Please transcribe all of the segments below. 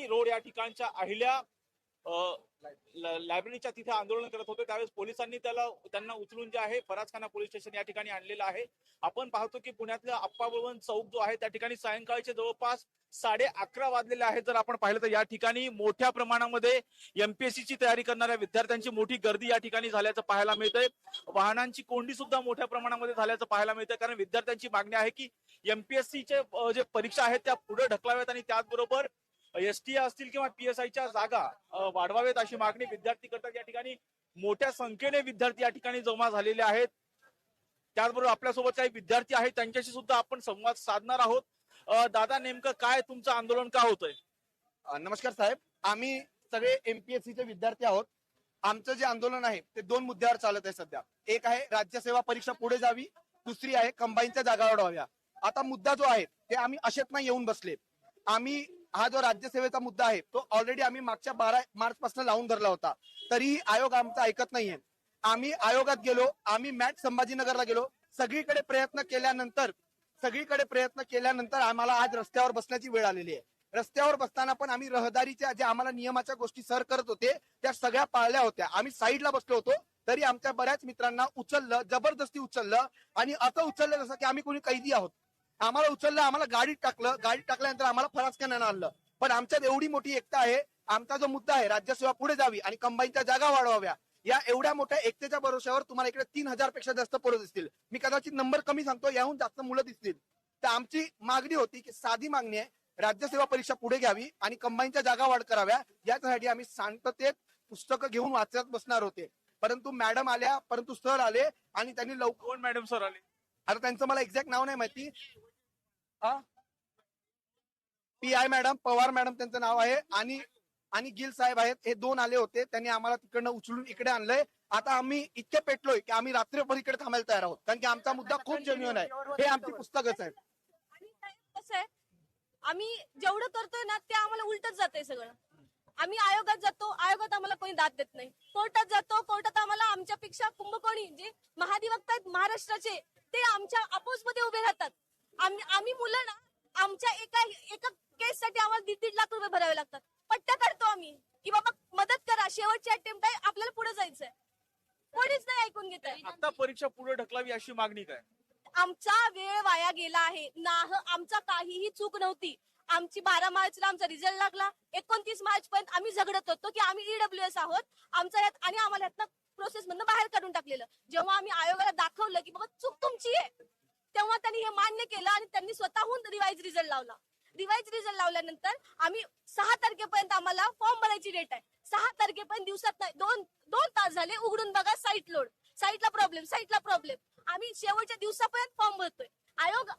Road या ठिकाणच्या अहिल्या लायब्ररीच्या तिथे आंदोलन करत होते त्यावेळेस पोलिसांनी त्यांना उचलून जे आहे फरासखाना पोलीस स्टेशन या ठिकाणी आणलेलं आहे. आपण पाहतो की पुण्यातल्या आप्पा बळवंत चौक जो आहे त्या ठिकाणी सायंकाळचे जवळपास 11:30 वाजलेले आहेत. जर आपण पाहिलं तर या ठिकाणी मोठ्या प्रमाणामध्ये एमपीएससीची तयारी करणाऱ्या विद्यार्थ्यांची मोठी गर्दी या ठिकाणी झाल्याचं पाहायला मिळतंय. वाहनांची कोंडी सुद्धा मोठ्या प्रमाणामध्ये झाल्याचं पाहायला मिळतंय कारण विद्यार्थ्यांची मागणी आहे की एमपीएससीचे जे परीक्षा आहेत त्या पुढे ढकलाव्यात आणि त्याचबरोबर एसटी असतील किंवा पीएसआयच्या जागा वाढवावेत अशी मागणी विद्यार्थी करतात. या ठिकाणी मोठ्या संख्येने विद्यार्थी या ठिकाणी जमा झालेले आहेत. त्याचबरोबर आपल्यासोबत काही विद्यार्थी आहेत त्यांच्याशी सुद्धा आपण संवाद साधणार आहोत. दादा नेमकं काय तुमचं आंदोलन का होतंय? नमस्कार साहेब, आम्ही सगळे एमपीएससीचे विद्यार्थी आहोत. आमचं जे आंदोलन आहे ते दोन मुद्द्यावर चालत आहे सध्या. एक आहे राज्यसेवा परीक्षा पुढे जावी, दुसरी आहे कंबाईनच्या जागा वाढवाव्या. आता मुद्दा जो आहे ते आम्ही असेच नाही येऊन बसले. आम्ही हा जो राज्यसेवेचा मुद्दा आहे तो ऑलरेडी आम्ही मागच्या 12 मार्च पासून लावून धरला होता, तरीही आयोग आमचा ऐकत नाहीये. आम्ही आयोगात गेलो, आम्ही मॅट संभाजीनगरला गेलो, सगळीकडे प्रयत्न केल्यानंतर आम्हाला आज रस्त्यावर बसण्याची वेळ आलेली आहे. रस्त्यावर बसताना पण आम्ही रहदारीच्या ज्या आम्हाला नियमाच्या गोष्टी सर करत होते त्या सगळ्या पाळल्या होत्या. आम्ही साईडला बसलो होतो तरी आमच्या बऱ्याच मित्रांना उचललं, जबरदस्ती उचललं आणि असं उचललं जसं की आम्ही कोणी कैदी आहोत. आम्हाला उचललं, आम्हाला गाडीत टाकलं, गाडीत टाकल्यानंतर आम्हाला फरासखान्यानं आणलं. पण आमच्यात एवढी मोठी एकता आहे. आमचा जो मुद्दा आहे राज्यसेवा पुढे जावी आणि कंबाईनच्या जागा वाढवाव्या, या एवढ्या मोठ्या एकतेच्या भरोश्यावर तुम्हाला इकडे 3000 पेक्षा जास्त पोरं दिसतील. मी कदाचित नंबर कमी सांगतो, याहून जास्त मुलं दिसतील. तर आमची मागणी होती की साधी मागणी आहे, राज्यसेवा परीक्षा पुढे घ्यावी आणि कंबाईनच्या जागा वाढ कराव्या. यासाठी आम्ही शांततेत पुस्तकं घेऊन वाचत बसणार होते. परंतु मॅडम आल्या, परंतु सर आले आणि त्यांनी लवकर. कोण मॅडम सर आले? आता त्यांचं मला एक्झॅक्ट नाव नाही माहिती. PI मॅडम, पवार मॅडम त्यांचं नाव आहे आणि गिल साहेब आहेत. हे दोन आले होते, त्यांनी आम्हाला तिकडनं उचलून इकडे आणलंय. आता आम्ही इतके पेटलोय की आम्ही रात्रभर इकडे थांबायला तयार आहोत, कारण की आमचा मुद्दा खूप जेन्युइन आहे. हे आमची पुस्तकच आहे. आणि कसं आहे, आम्ही जेवढं करतोय ना ते आम्हाला उलटच जातंय सगळं. आम्ही आयोगात जातो, आयोगात आम्हाला कोणी दाद देत नाही. कोर्टात जातो, कोर्टात आम्हाला आमच्यापेक्षा कुंभकोणी जे महाधिवक्ता आहेत महाराष्ट्राचे ते आमच्या अपोज मध्ये उभे राहतात. आम्ही मुलं ना, आमच्या एका केस साठी आम्हाला 1.5 लाख रुपये भरावे लागतात. पट्ट्या काढतो आम्ही की बाबा मदत करा, शेवटची अटेम्प्ट आहे, आपल्याला पुढे जायचंय. कोणीच नाही ऐकून घेत आहे. आता परीक्षा पुढे ढकलावी अशी मागणी काय? आमचा वेळ वाया गेला आहे ना, आमचा काहीही चूक नव्हती. आमची 12 मार्चला आमचा रिझल्ट लागला. 29 मार्च पर्यंत आम्ही झगडत होतो की आम्ही ईडब्ल्यूएस आहोत आमचा यात, आणि आम्हाला यातनं प्रोसेस मधनं बाहेर काढून टाकलेलं. जेव्हा आम्ही आयोगाला दाखवलं की बाबा चूक तुमची आहे, तेव्हा त्यांनी हे मान्य केलं आणि त्यांनी स्वतःहून रिवाइज रिझल्ट लावला. रिवाइज रिझल्ट लावल्यानंतर आम्ही 6 तारखेपर्यंत आम्हाला फॉर्म भरायची डेट आहे. 6 तारखेपर्यंत दिवसात नाही, दोन तास झाले उघडून बघा, साईटला प्रॉब्लेम. आम्ही शेवटच्या दिवसापर्यंत फॉर्म भरतोय. आयोग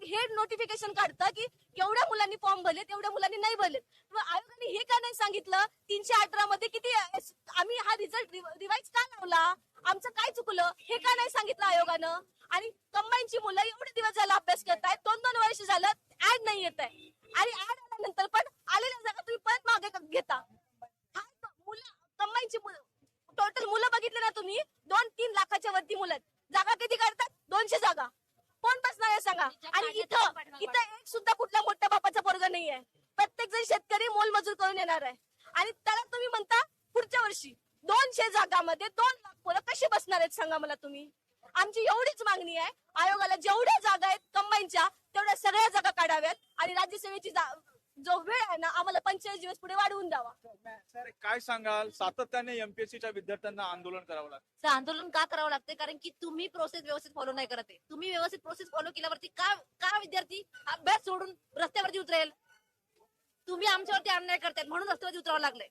हे नोटिफिकेशन काढतं की एवढ्या मुलांनी फॉर्म भरले, तेवढ्या मुलांनी नाही भरले. आयोगाने हे का नाही सांगितलं 318 मध्ये किती आम्ही हा रिझल्ट रिवाइज का लावला, आमचं काय चुकलं हे का नाही सांगितलं आयोगानं. आणि कंबाईनची मुलं एवढे दिवस झाला अभ्यास करतायत, 2-2 वर्ष झालं ऍड नाही येत आहे. आणि ऍड आल्यानंतर पण आलेल्या जागा तुम्ही परत मागे घेता. मुलं कंबाईनची टोटल मुलं बघितले ना तुम्ही, 2-3 लाखाच्या वरती मुलं. जागा किती काढतात? 200 जागा. कोण बसणार आहे सांगा? आणि इथं एक सुद्धा कुठल्या मोठ्या बापाचा पोरगा नाही आहे. प्रत्येक जण शेतकरी मोलमजूर करून येणार आहे. आणि त्याला तुम्ही म्हणता पुढच्या वर्षी 200 जागामध्ये 2 लाख पोरं कशी बसणार आहेत सांगा मला तुम्ही. आमची एवढीच मागणी आहे, आयोगाला जेवढ्या जागा आहेत कंबाईनच्या तेवढ्या सगळ्या जागा काढाव्यात आणि राज्यसेवेची जो वेळ आहे ना आम्हाला 45 दिवस पुढे वाढवून द्यावा. सर काय सांगाल, सातत्याने एमपीएससीच्या विद्यार्थ्यांना आंदोलन करावं लागतं? आंदोलन का करावं लागतं? कारण की तुम्ही प्रोसेस व्यवस्थित फॉलो नाही करत आहे. तुम्ही व्यवस्थित प्रोसेस फॉलो केल्यावरती का विद्यार्थी अभ्यास सोडून रस्त्यावरती उतरेल? तुम्ही आमच्यावरती अन्याय करतायत म्हणून रस्त्यावरती उतरावं लागलंय.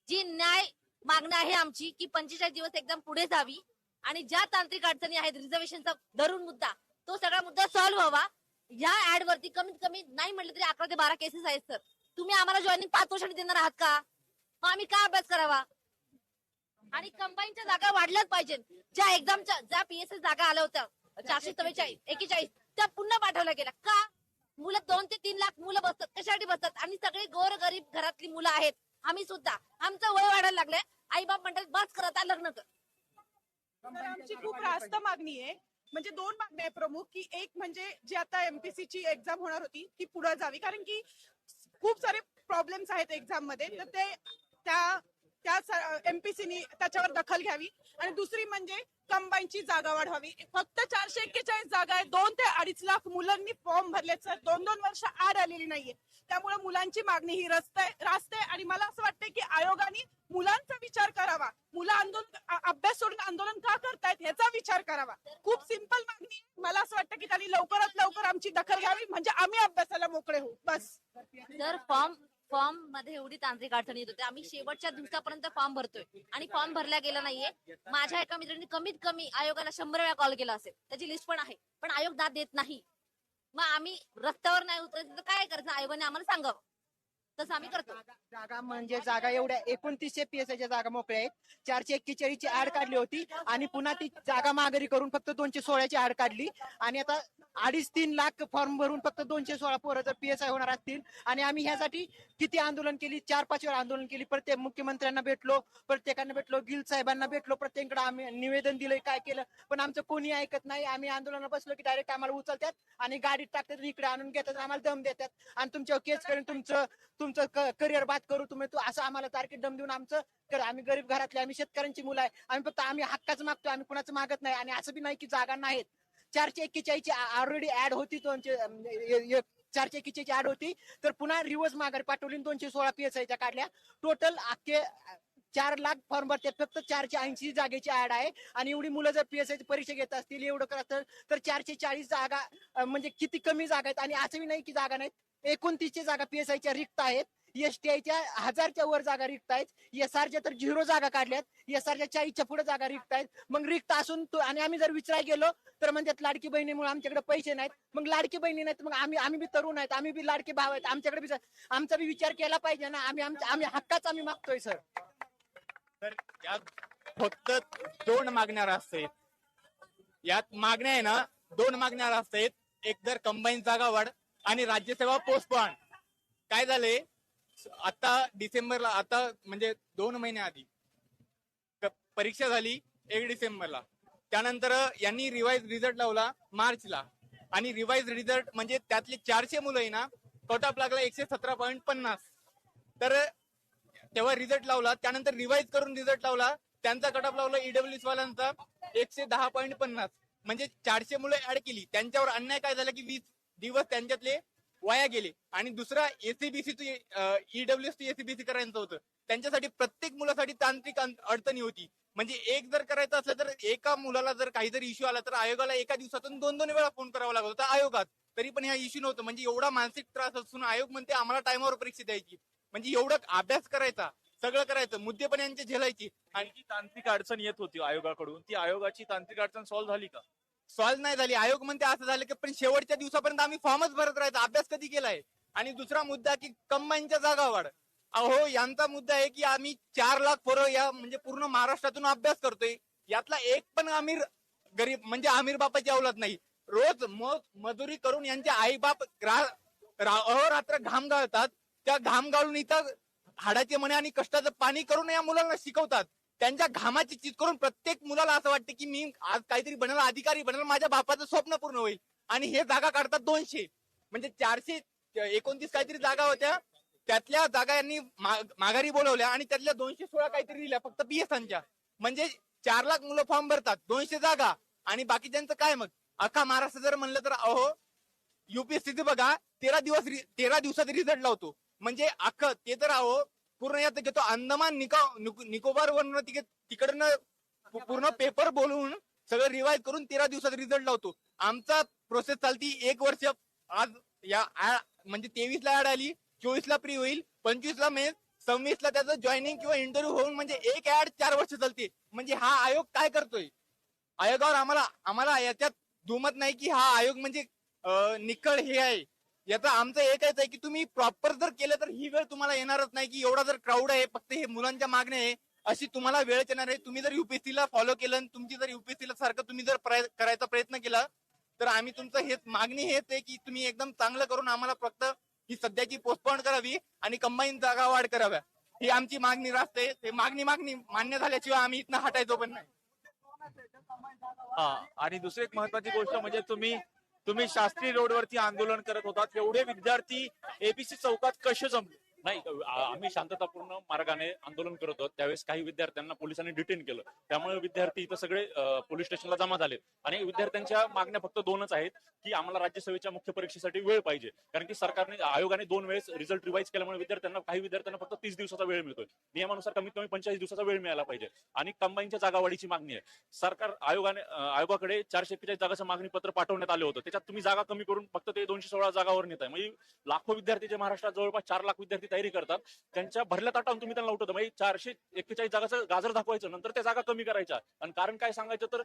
जी न्याय मागणं आहे आमची की 45 दिवस एकदम पुढे जावी आणि ज्या तांत्रिक अडचणी आहेत रिझर्वेशनचा धरून मुद्दा, तो सगळा मुद्दा सॉल्व्ह व्हावा. या ऍड वरती कमीत कमी नाही म्हटलं तरी 11 ते 12 केसेस आहेत सर. तुम्ही आम्हाला जॉईनिंग 5 वर्षांनी देणार आहात का? मग आम्ही काय अभ्यास करावा? आणि कंबाईनच्या जागा वाढल्याच पाहिजे. ज्या पीएसएस जागा आल्या होत्या 441 त्या पुन्हा पाठवल्या गेल्या का? मुलं 2 ते 3 लाख मुलं बसतात, कशासाठी बसतात? आणि सगळे गोरगरीब घरातली मुलं आहेत. आम्ही सुद्धा, आमचं वय वाढायला लागलंय. आई बाप म्हणतात बस करता लग्न कर. आमची खूप रास्त मागणी आहे. म्हणजे 2 मागण्या आहे प्रमुख, की एक म्हणजे जी आता एमपीसीची एक्झाम होणार होती ती पुढे जावी, कारण की खूप सारे प्रॉब्लेम्स आहेत एक्झाम मध्ये तर ते त्या त्या एमपीसीनी त्याच्यावर दखल घ्यावी. आणि दुसरी म्हणजे कंबाईनची जागा वाढवावी. फक्त 441 जागा आहे. 2 ते 2.5 लाख मुलांनी फॉर्म भरले सर. 2-2 वर्ष आड आलेली नाहीये. त्यामुळे मुलांची मागणी ही रास्ते आणि मला असं वाटतंय की आयोगाने मुलांचा विचार करावा. मुलं अभ्यास सोडून आंदोलन का करतायत ह्याचा विचार करावा. खूप सिंपल मागणी आहे. मला असं वाटतं की त्यांनी लवकरात लवकर आमची दखल घ्यावी म्हणजे आम्ही अभ्यासाला मोकळे होऊ बस. जर फॉर्म मध्ये एवढी तांत्रिक अडचणी येत होते, आम्ही शेवटच्या दिवसापर्यंत फॉर्म भरतोय आणि फॉर्म भरला गेला नाहीये. माझ्या एका मित्रांनी कमीत कमी आयोगाला 100 वेळा कॉल केला असेल, त्याची लिस्ट पण आहे, पण आयोग दाद देत नाही. मग आम्ही रस्त्यावर नाही उतरायचं तर काय करायचं, आयोगाने आम्हाला सांगावं, तसं आम्ही करतो. जागा म्हणजे जागा एवढ्या 2900 PSIच्या जागा मोकळ्या आहेत. 441 ची ऍड काढली होती आणि पुन्हा ती जागा माघारी करून फक्त 216 ची ऍड काढली. आणि आता 2.5-3 लाख फॉर्म भरून फक्त 216 पोरं जर PSI होणार असतील. आणि आम्ही ह्यासाठी किती आंदोलन केली, 4-5 वेळा आंदोलन केली. प्रत्येक मुख्यमंत्र्यांना भेटलो, प्रत्येकांना भेटलो, गिल साहेबांना भेटलो, प्रत्येकाकडे आम्ही निवेदन दिलंय, काय केलं, पण आमचं कोणी ऐकत नाही. आम्ही आंदोलनाला बसलो की डायरेक्ट आम्हाला उचलतात आणि गाडीत टाकतात, इकडे आणून घेतात, आम्हाला दम देतात आणि तुमच्यावर केस करून तुमचं करिअर बात करू तुम्ही, तू असं आम्हाला तारखेत दम देऊन आमचं आम्ही गरीब घरातले, आम्ही शेतकऱ्यांची मुलं आहे, आम्ही हक्काचं मागतोय, आम्ही कुणाचं मागत नाही. आणि असं बी नाही की जागा नाहीत. 441 ची ऑलरेडी ऍड होती, 441 ची ऍड होती, तर पुन्हा रिव्हर्स माघारी पाठवली, 216 PSIच्या काढल्या. टोटल 4 लाख फॉर्म भरतात, फक्त 480 जागेची ऍड आहे. आणि एवढी मुलं जर PSI परीक्षा घेत असतील, एवढं करत तर 440 जागा म्हणजे किती कमी जागा आहेत. आणि असंही नाही की जागा नाहीत, 29 जागा PSIच्या रिक्त आहेत. STIच्या 1000च्या वर जागा रिक्त आहेत. SRच्या तर 0 जागा काढल्यात. SRच्या 40च्या पुढे जागा रिक्त आहेत. मग रिक्त असून आणि आम्ही जर विचारायला गेलो तर म्हणतात लाडकी बहिणीमुळे आमच्याकडे पैसे नाहीत. मग लाडकी बहिणी नाहीत, मग आम्ही बी तरुण आहेत, आम्ही बी लाडके भाव आहेत, आमच्याकडे बी आमचा बी विचार केला पाहिजे ना. आम्ही हक्काच आम्ही मागतोय सर. तर यात फक्त 2 मागण्या रास्त आहेत. यात मागण्या आहे ना, 2 मागण्या रास्त आहेत. एक तर कंबाईन जागा वाढ आणि राज्यसेवा पोस्टपोन. काय झाले आता डिसेंबरला, आता म्हणजे 2 महिन्या आधी परीक्षा झाली 1 डिसेंबरला. त्यानंतर यांनी रिवाइज रिझल्ट लावला मार्चला. आणि रिवाइज रिझल्ट म्हणजे त्यातले 400 मुलं आहे ना, कट ऑफ लागला 117.50. तर तेव्हा रिझल्ट लावला, त्यानंतर रिवाइज करून रिझल्ट लावला, त्यांचा कट ऑफ लावला EWS वाल्यांचा 110.50. म्हणजे 400 मुलं ऍड केली. त्यांच्यावर अन्याय काय झाला की 20 दिवस त्यांच्यातले वाया गेले. आणि दुसरा ACBC EWS ACBC करायचं होतं, त्यांच्यासाठी प्रत्येक मुलासाठी तांत्रिक अडचणी होती. म्हणजे एक जर करायचं असलं तर एका मुलाला जर काहीतरी इश्यू आला तर आयोगाला एका दिवसातून 2-2 वेळा फोन करावा लागत होता आयोगात, तरी पण ह्या इश्यू नव्हतं. म्हणजे एवढा मानसिक त्रास असून आयोग म्हणते आम्हाला टाइमवर परीक्षा द्यायची. म्हणजे एवढं अभ्यास करायचा, सगळं करायचं, मुद्दे पण यांचे झेलायची. आणि जी तांत्रिक अडचण येत होती आयोगाकडून, ती आयोगाची तांत्रिक अडचण सॉल्व्ह झाली का? सॉल्व्ह नाही झाली. आयोग म्हणते असं झालं की पण शेवटच्या दिवसापर्यंत आम्ही फॉर्मच भरत राहायचा, अभ्यास कधी केलाय. आणि दुसरा मुद्दा की कंबाईनच्या जागा वाढ. अहो यांचा मुद्दा आहे की आम्ही 4 लाख पोरं या म्हणजे पूर्ण महाराष्ट्रातून अभ्यास करतोय, यातला एक पण आमिर गरीब म्हणजे आमिर बापाची औलाद नाही. रोज मजुरी करून यांचे आई बाप अहोरात्र घाम गाळतात. त्या घाम गाळून इथं हाडाचे मणे आणि कष्टाचं पाणी करून या मुलांना शिकवतात. त्यांच्या घामाची चीज करून प्रत्येक मुलाला असं वाटतं की मी आज काहीतरी बनल, अधिकारी बनल, माझ्या बापाचं स्वप्न पूर्ण होईल. आणि हे जागा काढतात 200. म्हणजे 429 काहीतरी जागा होत्या, त्यातल्या जागा यांनी माघारी बोलवल्या आणि त्यातल्या 216 काहीतरी दिल्या फक्त PSIच्या. म्हणजे 4 लाख मुलं फॉर्म भरतात, 200 जागा आणि बाकीच्यांचं काय. मग अख्खा महाराष्ट्र जर म्हणलं तर अहो UPSC बघा 13 दिवसात रिझल्ट लावतो. म्हणजे अख्खं ते तर अहो पूर्ण यात घेतो अंदमान निकोबार वरून तिकडनं पूर्ण पेपर बोलवून सगळं रिवाइज करून 13 दिवसात रिझल्ट लावतो. आमचा प्रोसेस चालती 1 वर्ष. आज या म्हणजे 23 ला ऍड आली, 24 ला प्री होईल, 25 ला मेन, 26 ला त्याचं जॉईनिंग किंवा इंटरव्ह्यू होऊन म्हणजे एक ऍड 4 वर्ष चालते. म्हणजे हा आयोग काय करतोय. आयोगावर आम्हाला याच्यात दुमत नाही की हा आयोग म्हणजे निखळ हे आहे. याचा आमचं एकच आहे की तुम्ही प्रॉपर जर केलं तर ही वेळ तुम्हाला येणारच नाही की एवढा जर क्राऊड आहे, फक्त हे मुलांच्या मागण्या आहे अशी तुम्हाला वेळच येणार आहे. तुम्ही जर UPSC ला फॉलो केलं आणि तुमची जर UPSC ला सारखं तुम्ही जर करायचा प्रयत्न केला तर आम्ही तुमचं हेच मागणी हेच आहे की तुम्ही एकदम चांगलं करून आम्हाला फक्त ही सध्याची पोस्टपोन करावी आणि कंबाईन जागा वाढ कराव्या, ही आमची मागणी राहते. ते मागणी मान्य झाल्याशिवाय आम्ही इथनं हटायचो पण नाही. हा, आणि दुसरी एक महत्वाची गोष्ट म्हणजे तुम्ही शास्त्री रोडवरती आंदोलन करत होतात, एवढे विद्यार्थी ABC चौकात कसे जमले? नाही, आम्ही शांततापूर्ण मार्गाने आंदोलन करत होतो त्यावेळेस काही विद्यार्थ्यांना पोलिसांनी डिटेन केलं. त्यामुळे विद्यार्थी इथं सगळे पोलीस स्टेशनला जमा झाले आणि विद्यार्थ्यांच्या मागण्या फक्त दोनच आहेत की आम्हाला राज्यसेवेच्या मुख्य परीक्षेसाठी वेळ पाहिजे. कारण की सरकारने आयोगाने 2 वेळेस रिझल्ट रिवाईज केल्यामुळे काही विद्यार्थ्यांना फक्त 30 दिवसाचा वेळ मिळतोय. नियमानुसार कमीत कमी 45 दिवसाचा वेळ मिळाला पाहिजे. आणि कंबाईनच्या जागावाढीची मागणी आहे. आयोगाकडे 441 जागाचं मागणी पत्र पाठवण्यात आलं होतं. त्याच्यात तुम्ही जागा कमी करून फक्त ते 216 जागावर नेताय. म्हणजे लाखो विद्यार्थी जे महाराष्ट्रात जवळपास 4 लाख विद्यार्थी तयारी करतात त्यांच्या भरल्या ताटावून तुम्ही त्यांना उठवता. म्हणजे 441 जागाचं गाजर दाखवायचं, नंतर त्या जागा कमी करायच्या. आणि कारण काय सांगायचं तर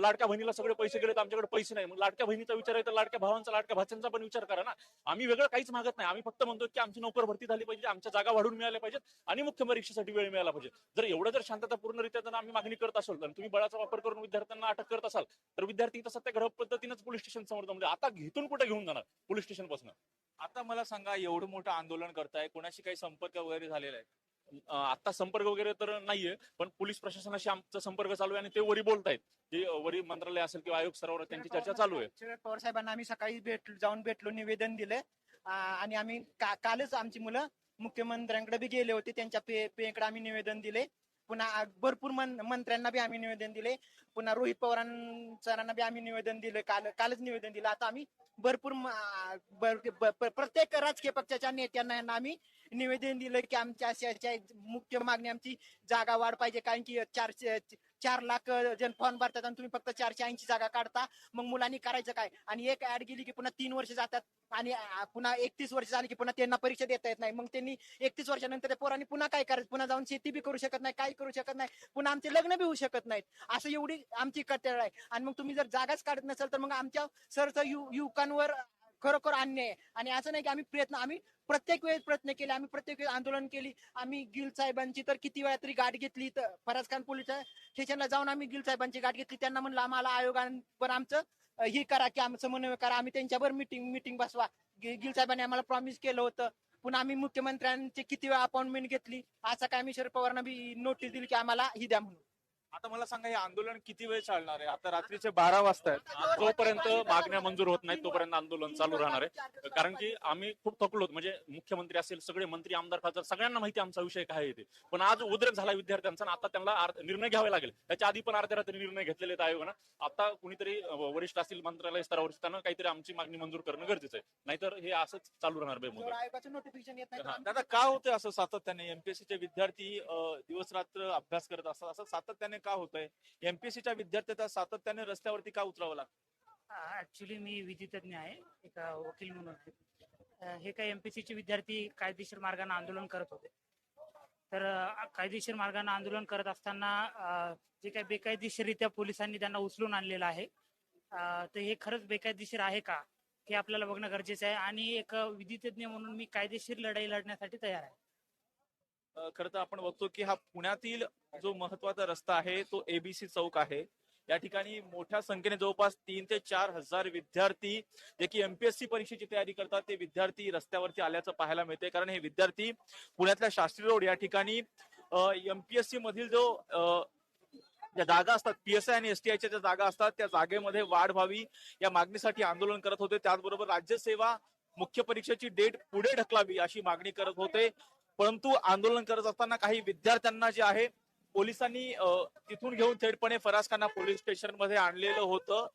लाडक्या बहिणीला सगळे पैसे गेले तर आमच्याकडे पैसे नाही. मग लाडक्या बहिणीचा विचार आहे तर लाडक्या भावांचा लाडक्या भाच्यांचा पण विचार करा ना. आम्ही वेगळं काहीच मागत नाही. आम्ही फक्त म्हणतो की आमची नोकर भरती झाली पाहिजे, आमच्या जागा वाढून मिळाल्या पाहिजेत आणि मुख्य परीक्षेसाठी वेळ मिळाला पाहिजे. जर शांततापूर्णरित्या जर आम्ही मागणी करत असाल आणि तुम्ही बळाचा वापर करून विद्यार्थ्यांना अटक करत असाल तर विद्यार्थी इथं सत्याग्रह पद्धतीनेच पोलीस स्टेशन समोर जमले. आता घेतून कुठे घेऊन जाणार पोलीस स्टेशन पासून? आता मला सांगा, एवढं मोठं आंदोलन करताय, कोणाशी काही संपर्क वगैरे झालेला आहे? आता संपर्क वगैरे तर नाहीये, पण पोलीस प्रशासनाशी आमचा संपर्क चालू आहे आणि ते वरी बोलतायत की वरी मंत्रालय असेल किंवा आयोग स्तरावर त्यांची चर्चा चालू आहे. शरद पवार साहेबांना आम्ही सकाळी जाऊन भेटलो, निवेदन दिले आणि आम्ही कालच आमची मुलं मुख्यमंत्र्यांकडे बी गेले होते. त्यांच्या पेकडे आम्ही निवेदन दिले. पुन्हा भरपूर मंत्र्यांना बी आम्ही निवेदन दिले. पुन्हा रोहित पवार सरांना बी आम्ही निवेदन दिलं. कालच निवेदन दिलं. आता आम्ही भरपूर प्रत्येक राजकीय पक्षाच्या नेत्यांना आम्ही निवेदन दिलं की आमच्या अशा मुख्य मागणी आमची जागा वाढ पाहिजे. कारण की 4 लाख जण फॉर्म भरतात आणि तुम्ही फक्त 480 जागा काढता. मग मुलांनी करायचं काय? आणि एक ऍड गेली की पुन्हा 3 वर्ष जातात आणि पुन्हा 31 वर्ष झाली की पुन्हा त्यांना परीक्षा देता येत नाही. मग त्यांनी 31 वर्षानंतर त्या पोरांनी पुन्हा काय करायचं? पुन्हा जाऊन शेती बी करू शकत नाही, काय करू शकत नाही, पुन्हा आमचे लग्न बी होऊ शकत नाहीत. असं एवढी आमची कटाळ आहे. आणि मग तुम्ही जर जागाच काढत नसाल तर मग आमच्या सरचं युवकांवर खरोखर अन्याय आहे. आणि असं नाही की आम्ही प्रत्येक वेळेस प्रयत्न केले, आम्ही प्रत्येक वेळेस आंदोलन केली. आम्ही गिल साहेबांची तर किती वेळा तरी गाठ घेतली. तर फराज खान पोलीस स्टेशनला जाऊन आम्ही गिल साहेबांची गाठ घेतली. त्यांना म्हणलं आम्हाला आयोगावर आमचं हे करा की आमचं समन्वय करा, आम्ही त्यांच्यावर मिटिंग बसवा. गिल साहेबांनी आम्हाला प्रॉमिस केलं होतं. पुन्हा आम्ही मुख्यमंत्र्यांची किती वेळा अपॉइंटमेंट घेतली. असं काय आम्ही शरद पवारांना बी नोटीस दिली की आम्हाला ही द्या म्हणून. आता मला सांगा, हे आंदोलन किती वेळ चालणार आहे? आता रात्रीचे 12 वाजता आहेत. जोपर्यंत मागण्या मंजूर होत नाहीत तोपर्यंत आंदोलन चालू राहणार आहे. कारण की आम्ही खूप थकलो. म्हणजे मुख्यमंत्री असेल, सगळे मंत्री, आमदार, खासदार सगळ्यांना माहिती आमचा विषय काय आहे ते. पण आज उद्रेक झाला विद्यार्थ्यांचा आणि आता त्यांना निर्णय घ्यावे लागेल. त्याच्या आधी पण अर्ध्या रात्री निर्णय घेतलेले आहेत आयोगानं. आता कुणीतरी वरिष्ठ असतील मंत्रालय स्तरावर त्यांना काहीतरी आमची मागणी मंजूर करणं गरजेचं आहे. नाहीतर हे असंच चालू राहणार बेमुदत. आयोगाचं नोटिफिकेशन येत नाही तर आम्ही- दादा, का होतंय असं सातत्याने? एमपीएससीचे विद्यार्थी दिवस रात्र अभ्यास करत असतात, असं सातत्याने का होतंय? एमपीएससीच्या विद्यार्थ्यांना सातत्याने रस्त्यावरती का उतरावं लागतं? ऍक्च्युली मी विधितज्ञ आहे, एक वकील म्हणून आहे. हे काही एमपीसीचे विद्यार्थी कायदेशीर मार्गाने आंदोलन करत होते. तर कायदेशीर मार्गाने आंदोलन करत असताना जे काही बेकायदेशीररित्या पोलिसांनी त्यांना उचलून आणलेलं आहे, तर हे खरंच बेकायदेशीर आहे का हे आपल्याला बघणं गरजेचं आहे. आणि एक विधितज्ञ म्हणून मी कायदेशीर लढाई लढण्यासाठी तयार आहे. खरं तर आपण बघतो की हा पुण्यातील जो महत्वाचा रस्ता आहे तो एबीसी चौक आहे. या ठिकाणी मोठ्या संख्येने जवळपास 3 ते 4 हजार विद्यार्थी जे की एमपीएससी परीक्षेची तयारी करतात ते विद्यार्थी रस्त्यावरती आल्याचं पाहायला मिळते. कारण हे विद्यार्थी पुण्यातल्या शास्त्री रोड या ठिकाणी एमपीएससी मधील जो ज्या जागा असतात, पीएसआय आणि एसटीआयच्या ज्या जागा असतात त्या जागेमध्ये वाढ व्हावी या मागणीसाठी आंदोलन करत होते. त्याचबरोबर राज्यसेवा मुख्य परीक्षेची डेट पुढे ढकलावी अशी मागणी करत होते. परंतु आंदोलन करत असताना काही विद्यार्थ्यांना जे आहे पोलिसांनी तिथून घेऊन थेटपणे फरासखाना पोलीस स्टेशन मध्ये आणलेलं होतं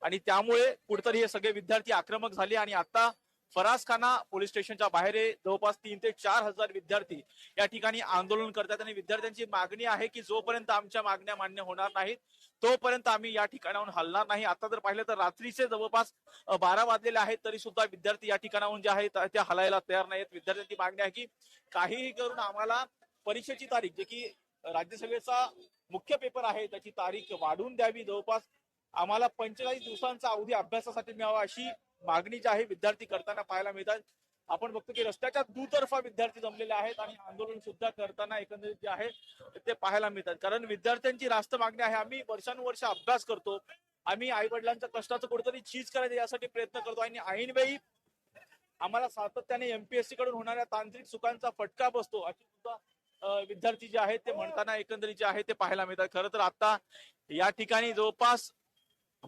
आणि त्यामुळे कुठेतरी हे सगळे विद्यार्थी आक्रमक झाले आणि आता फरासखाना पोलीस स्टेशनच्या बाहेर जवळपास 3 ते 4 हजार विद्यार्थी या ठिकाणी आंदोलन करतात. आणि विद्यार्थ्यांची मागणी आहे की जोपर्यंत आमच्या मागण्या मान्य होणार नाहीत तोपर्यंत आम्ही या ठिकाणाहून हलणार नाही. आता जर पाहिलं तर रात्रीचे जवळपास 12 वाजलेले आहेत तरी सुद्धा विद्यार्थी या ठिकाणाहून जे आहेत ते हलायला तयार नाहीत. विद्यार्थ्यांची मागणी आहे की काहीही करून आम्हाला परीक्षेची तारीख, जे की राज्यसभेचा मुख्य पेपर आहे त्याची तारीख वाढवून द्यावी. जवळपास आम्हाला 45 दिवसांचा अवधी अभ्यासासाठी मिळावा अशी मागणी जी आहे विद्यार्थी करताना पाहायला मिळतात. आपण बघतो की रस्त्याच्या दुतर्फा विद्यार्थी जमलेले आहेत आणि आंदोलन सुद्धा करताना एकंदरीत जे आहे ते पाहायला मिळतात. कारण विद्यार्थ्यांची रास्त मागणी आहे. आम्ही वर्षानुवर्ष अभ्यास करतो, आम्ही आई वडिलांच्या कष्टाचं कुठेतरी चीज करायचं यासाठी प्रयत्न करतो आणि ऐनवेळी आम्हाला सातत्याने एमपीएससी कडून होणाऱ्या तांत्रिक चुकांचा फटका बसतो अशी सुद्धा विद्यार्थी जे आहेत ते म्हणताना एकंदरीत जे आहे ते पाहायला मिळतात. खरं तर आता या ठिकाणी जवळपास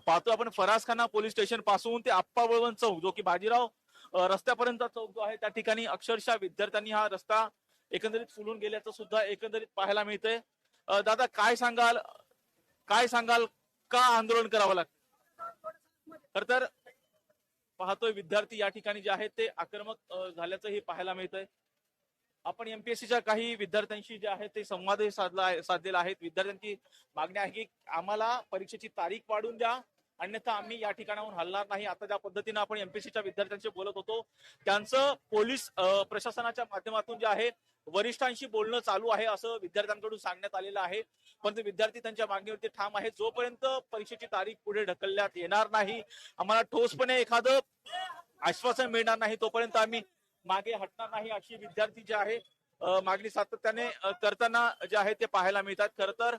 पाहतो आपण फरासखाना पोलीस स्टेशन पासून ते आप्पा बळवंत चौक, जो की बाजीराव रस्त्यापर्यंत चौक जो आहे त्या ठिकाणी अक्षरशः विद्यार्थ्यांनी हा रस्ता एकंदरीत फुलून गेल्याचं सुद्धा एकंदरीत पाहायला मिळतंय. दादा काय सांगाल का आंदोलन करावं लागतं? खर तर पाहतोय विद्यार्थी या ठिकाणी जे आहेत ते आक्रमक झाल्याचंही पाहायला मिळतंय. आपण एमपीएससीच्या काही विद्यार्थ्यांशी जे आहे ते संवादही साधलेला आहे. विद्यार्थ्यांची मागणी आहे की आम्हाला परीक्षेची तारीख वाढवून द्या, अन्यथा आम्ही या ठिकाणाहून हलणार नाही. आता ज्या पद्धतीने आपण एमपीएससीच्या विद्यार्थ्यांशी बोलत होतो त्यांचं पोलीस प्रशासनाच्या माध्यमातून जे आहे वरिष्ठांशी बोलणं चालू आहे असं विद्यार्थ्यांकडून सांगण्यात आलेलं आहे. पण ते विद्यार्थी त्यांच्या मागणीवरती ठाम आहे. जोपर्यंत परीक्षेची तारीख पुढे ढकलण्यात येणार नाही, आम्हाला ठोसपणे एखादं आश्वासन मिळणार नाही, तोपर्यंत आम्ही मागे हटणार नाही, अशी विद्यार्थी जे आहे मागणी सातत्याने करताना जे आहे ते पाहायला मिळतात. खर तर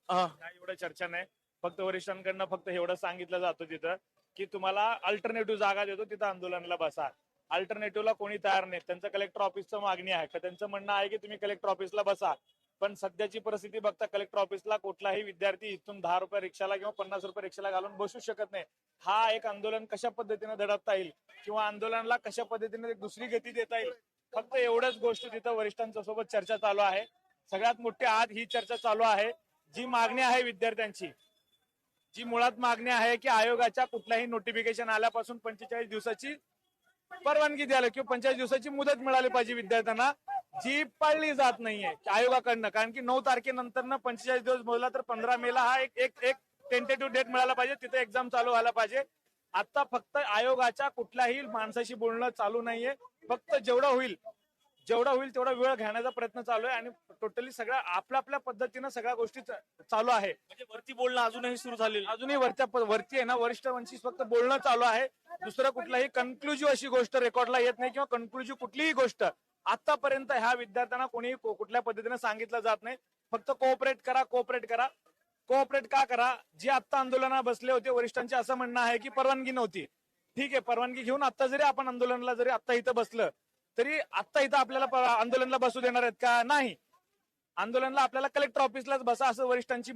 एवढं चर्चा नाही, फक्त वरिष्ठांकडनं फक्त एवढं सांगितलं जातं तिथं की तुम्हाला अल्टरनेटिव्ह जागा देतो, तिथं आंदोलनाला बसा. अल्टरनेटिव्हला कोणी तयार नाही. त्यांचं कलेक्टर ऑफिसचं मागणी आहे का त्यांचं म्हणणं आहे की तुम्ही कलेक्टर ऑफिसला बसा. पण सध्याची परिस्थिती बघता कलेक्टर ऑफिसला कुठलाही विद्यार्थी इथून 10 रुपये रिक्षाला किंवा 50 रुपये रिक्षाला घालून बसू शकत नाही. हा एक आंदोलन कशा पद्धतीने दडपता येईल किंवा आंदोलनाला कशा पद्धतीने एक दुसरी गती देता येईल, फक्त एवढ्याच गोष्टी तिथं वरिष्ठांच्या सोबत चर्चा चालू आहे. सगळ्यात मोठी आज ही चर्चा चालू आहे. जी मागणी आहे विद्यार्थ्यांची, जी मुळात मागणी आहे की आयोगाच्या कुठल्याही नोटिफिकेशन आल्यापासून 45 दिवसाची परवानगी द्यायला किंवा 45 दिवसाची मुदत मिळाली पाहिजे विद्यार्थ्यांना, जी पाळली जात नाहीये आयोगाकडनं. कारण की 9 तारखेनंतर 45 दिवस बोलला तर 15 मेला हा एक टेंटेटिव्ह डेट मिळाला पाहिजे, तिथे एक्झाम चालू व्हायला पाहिजे. आता फक्त आयोगाच्या कुठल्याही माणसाशी बोलणं चालू नाहीये. फक्त जेवढं होईल तेवढा वेळ घेण्याचा प्रयत्न चालू आहे आणि टोटली सगळ्या आपल्या पद्धतीनं सगळ्या गोष्टी चालू आहे. म्हणजे वरती बोलणं अजूनही सुरू झालेलं अजूनही वरती आहे ना वरिष्ठांशी फक्त बोलणं चालू आहे. दुसरं कुठलाही कन्क्लुजिव्ह अशी गोष्ट रेकॉर्डला येत नाही किंवा कन्क्लुजिव्ह कुठलीही गोष्ट आतापर्यंत ह्या विद्यार्थ्यांना कोणी कुठल्या पद्धतीने सांगितलं जात नाही. फक्त कोऑपरेट करा. कोऑपरेट का करा? जे आता आंदोलनाला बसले होते वरिष्ठांचे असं म्हणणं आहे की परवानगी नव्हती. ठीक आहे, परवानगी घेऊन आता जरी आपण आंदोलनाला जरी आता इथं बसलं तरी आता इथं आपल्याला आंदोलनाला बसू देणार आहेत का? नाही. आंदोलनाला आपल्याला कलेक्टर ऑफिसलाच बसा असं वरिष्ठांची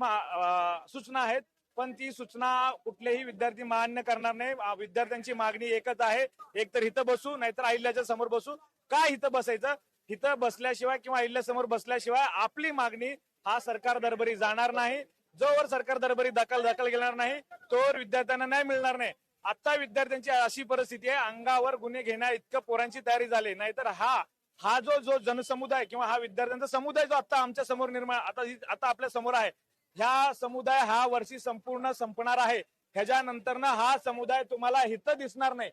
सूचना आहेत. पण ती सूचना कुठलेही विद्यार्थी मान्य करणार नाही. विद्यार्थ्यांची मागणी एकच आहे, एक तर इथं बसू नाहीतर अहिल्याच्या समोर बसू. काय इथं बसायचं? इथं बसल्याशिवाय किंवा अहिल्या समोर बसल्याशिवाय आपली मागणी हा सरकार दरबारी जाणार नाही. जोवर सरकार दरबारी दखल घेणार नाही तोवर विद्यार्थ्यांना न्याय मिळणार नाही. आता विद्यार्थ्यांची अशी परिस्थिती आहे, अंगावर गुन्हे घेण्या इतकं पोरांची तयारी झाली. नाहीतर हा जो जनसमुदाय किंवा हा विद्यार्थ्यांचा समुदाय जो आता आमच्या समोर निर्माण आता आपल्या समोर आहे, ह्या समुदाय हा वर्षी संपूर्ण संपणार आहे. ह्याच्यानंतर हा समुदाय तुम्हाला हिथं दिसणार नाही.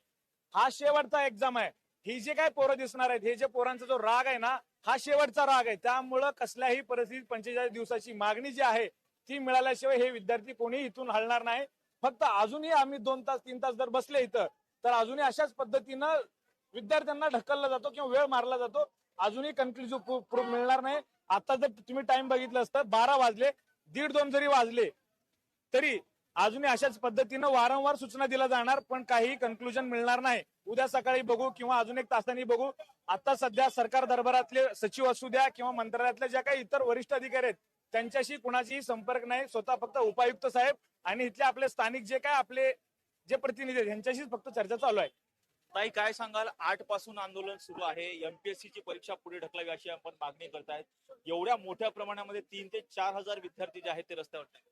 हा शेवटचा एक्झाम आहे. ही जे काय पोरं दिसणार आहेत, हे जे पोरांचा जो राग आहे ना, हा शेवटचा राग आहे. त्यामुळं कसल्याही परिस्थितीत 45 दिवसाची मागणी जी आहे ती मिळाल्याशिवाय हे विद्यार्थी कोणी इथून हलणार नाही. फक्त अजूनही आम्ही 2 तास 3 तास जर बसले इथं तर अजूनही अशाच पद्धतीनं विद्यार्थ्यांना ढकलला जातो किंवा वेळ मारला जातो. अजूनही कन्क्लुजिव्ह प्रूफ मिळणार नाही. आता जर तुम्ही टाइम बघितलं असतं 12 वाजले, 1:30-2 जरी वाजले तरी अजूनही अशाच पद्धतीनं वारंवार सूचना दिल्या जाणार, पण काही कन्क्लुजन मिळणार नाही. उद्या सकाळी बघू किंवा अजून 1 तासांनी बघू. आता सध्या सरकार दरबारातले सचिव असू द्या किंवा मंत्रालयातले ज्या काही इतर वरिष्ठ अधिकारी आहेत त्यांच्याशी कुणाचाही संपर्क नाही. स्वतः फक्त उपायुक्त साहेब आणि इथले आपले स्थानिक जे काय आपले जे प्रतिनिधी आहेत यांच्याशीच फक्त चर्चा चालू आहे. ताई काय सांगाल? 8 पासून आंदोलन सुरू आहे. एमपीएससी ची परीक्षा पुढे ढकलावी अशी आपण मागणी करतायत. एवढ्या मोठ्या प्रमाणामध्ये 3 ते 4 हजार विद्यार्थी जे आहेत ते रस्त्यावर आहेत.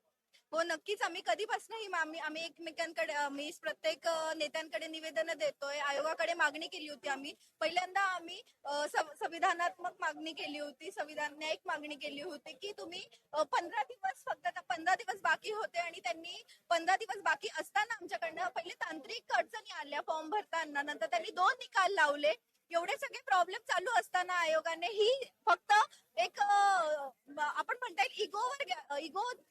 हो नक्कीच. आम्ही कधीपासून आम्ही एकमेकांकडे प्रत्येक नेत्यांकडे निवेदन देतोय. आयोगाकडे मागणी केली होती. आम्ही पहिल्यांदा संविधानात्मक मागणी केली होती, न्यायिक मागणी केली होती की तुम्ही 15 दिवस फक्त 15 दिवस बाकी होते आणि त्यांनी 15 दिवस बाकी असताना आमच्याकडनं पहिले तांत्रिक अडचणी आल्या फॉर्म भरताना, नंतर त्यांनी 2 निकाल लावले. एवढे सगळे प्रॉब्लेम चालू असताना आयोगाने ही फक्त एक आपण म्हणता येईल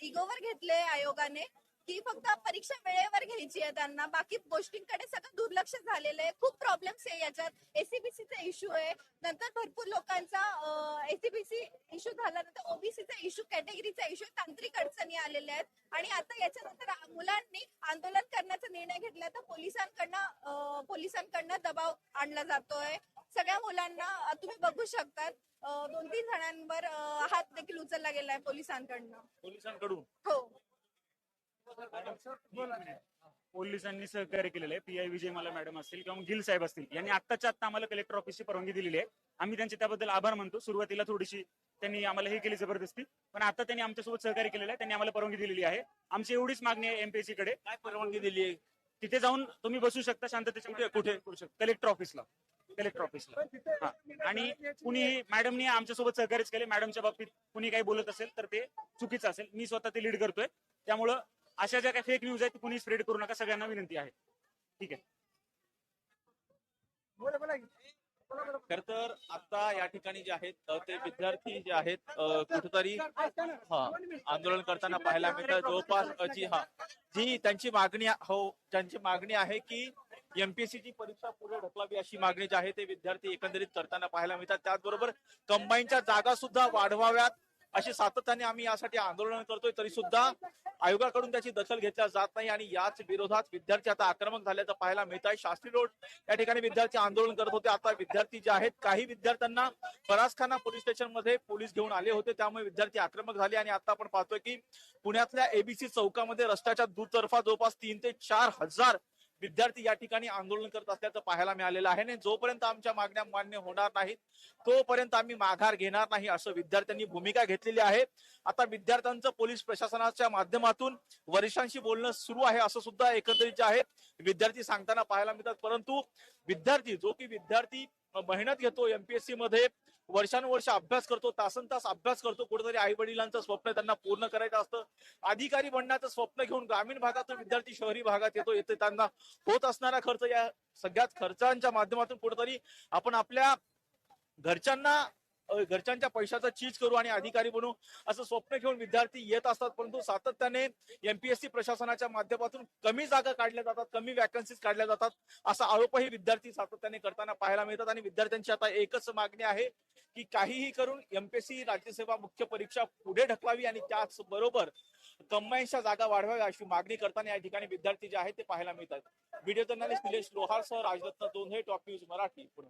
इगोवर घेतले आयोगाने की फक्त परीक्षा वेळेवर घ्यायची आहे त्यांना. बाकी गोष्टींकडे सगळं दुर्लक्ष झालेलं आहे. खूप प्रॉब्लेम्स आहे याच्यात. एसीबीसीचा इश्यू आहे, नंतर भरपूर लोकांचा एसीबीसी इश्यू झाल्यानंतर ओबीसीचा इश्यू, कॅटेगरीचा इश्यू, तांत्रिक अडचणी आलेल्या आहेत. आणि आता याच्यानंतर मुलांनी आंदोलन करण्याचा निर्णय घेतला तर पोलिसांकडनं दबाव आणला जातोय. सगळ्या मुलांना तुम्ही बघू शकतात 2-3 जणांवर हात देखील उचलला गेलाय पोलिसांकडून. पोलिसांकडून हो. पोलिसांनी सहकार्य केलेलं आहे. पीआय विजय मला मॅडम असतील किंवा गिल साहेब असतील यांनी आत्ताच्या आत्ता आम्हाला कलेक्टर ऑफिसची परवानगी दिलेली आहे. आम्ही त्यांचे त्याबद्दल आभार मानतो. सुरुवातीला थोडीशी त्यांनी आम्हाला हे केली जबरदस्ती, पण आता त्यांनी आमच्यासोबत सहकार्य केलेलं आहे. त्यांनी आम्हाला परवानगी दिलेली आहे. आमची एवढीच मागणी आहे एमपीएससी कडे. काय परवानगी दिली आहे? तिथे जाऊन तुम्ही बसू शकता शांततेच्या कुठे करू शकता कलेक्टर ऑफिसला. हा. आणि कुणी मॅडमनी आमच्यासोबत सहकार्य केले. मॅडमच्या बाबतीत कुणी काही बोलत असेल तर ते चुकीचं असेल. मी स्वतः ते लीड करतोय. त्यामुळं अशा ज्या काही फेक न्यूज आहेत कुणी स्प्रेड करू नका, सगळ्यांना विनंती आहे. ठीक आहे. खर तर आता या ठिकाणी जे आहेत ते विद्यार्थी जे आहेत कुठेतरी आंदोलन करताना पाहायला मिळतं. जवळपास जी त्यांची मागणी ज्यांची मागणी आहे की एमपीएससी ची परीक्षा पुढे ढकलावी अशी मागणी जी आहे ते विद्यार्थी एकंदरीत करताना पाहायला मिळतात. त्याचबरोबर कंबाईनच्या जागा सुद्धा वाढवाव्यात अशी सातत्याने आम्ही यासाठी आंदोलन करतोय, तरी सुद्धा आयोगाकडून त्याची दखल घेतल्या जात नाही आणि याच विरोधात विद्यार्थी आता आक्रमक झाल्याचं पाहायला मिळत आहे. शास्त्री रोड या ठिकाणी विद्यार्थी आंदोलन करत होते. आता विद्यार्थी जे आहेत काही विद्यार्थ्यांना फरासखाना पोलीस स्टेशन मध्ये पोलीस घेऊन आले होते, त्यामुळे विद्यार्थी आक्रमक झाले आणि आता आपण पाहतोय की पुण्यातल्या एबीसी चौकामध्ये रस्त्याच्या दुतर्फा जवळपास 3,000 ते 4,000 विद्यार्थी या ठिकाणी आंदोलन करत असल्याचं पाहायला मिळालेलं आहे. आणि जोपर्यंत आमच्या मागण्या मान्य होणार नाहीत तोपर्यंत आम्ही माघार घेणार नाही असं विद्यार्थ्यांनी भूमिका घेतलेली आहे. आता विद्यार्थ्यांचं पोलीस प्रशासनाच्या माध्यमातून वरिष्ठांशी बोलणं सुरू आहे असं सुद्धा एकंदरीत जे आहे विद्यार्थी सांगताना पाहायला मिळतात. परंतु विद्यार्थी मेहनत घेतो, एमपीएससी मध्ये वर्षानुवर्ष अभ्यास करतो, तासन तास अभ्यास करतो, कुठेतरी आई वडिलांचं स्वप्न त्यांना पूर्ण करायचं असतं. अधिकारी बनण्याचं स्वप्न घेऊन ग्रामीण भागातून विद्यार्थी शहरी भागात येते त्यांना होत असणारा खर्च, या सगळ्याच खर्चांच्या माध्यमातून कुठेतरी आपण आपल्या घरच्यांच्या पैशाचा चीज करू आणि अधिकारी बनू असं स्वप्न घेऊन विद्यार्थी येत असतात. परंतु सातत्याने एमपीएससी प्रशासनाच्या माध्यमातून कमी जागा काढल्या जातात, कमी वॅकन्सीज काढल्या जातात असा आरोपही विद्यार्थी सातत्याने करताना पाहायला मिळतात. आणि विद्यार्थ्यांची आता एकच मागणी आहे की काहीही करून एमपीएससी राज्यसेवा मुख्य परीक्षा पुढे ढकलावी आणि त्याचबरोबर कंबाईनच्या जागा वाढवाव्या अशी मागणी करताना या ठिकाणी विद्यार्थी जे आहेत ते पाहायला मिळतात. व्हिडिओ जर्नलिस्ट निलेश लोहारसह राजरत्न दोन्हे टॉप न्यूज मराठी पुणे.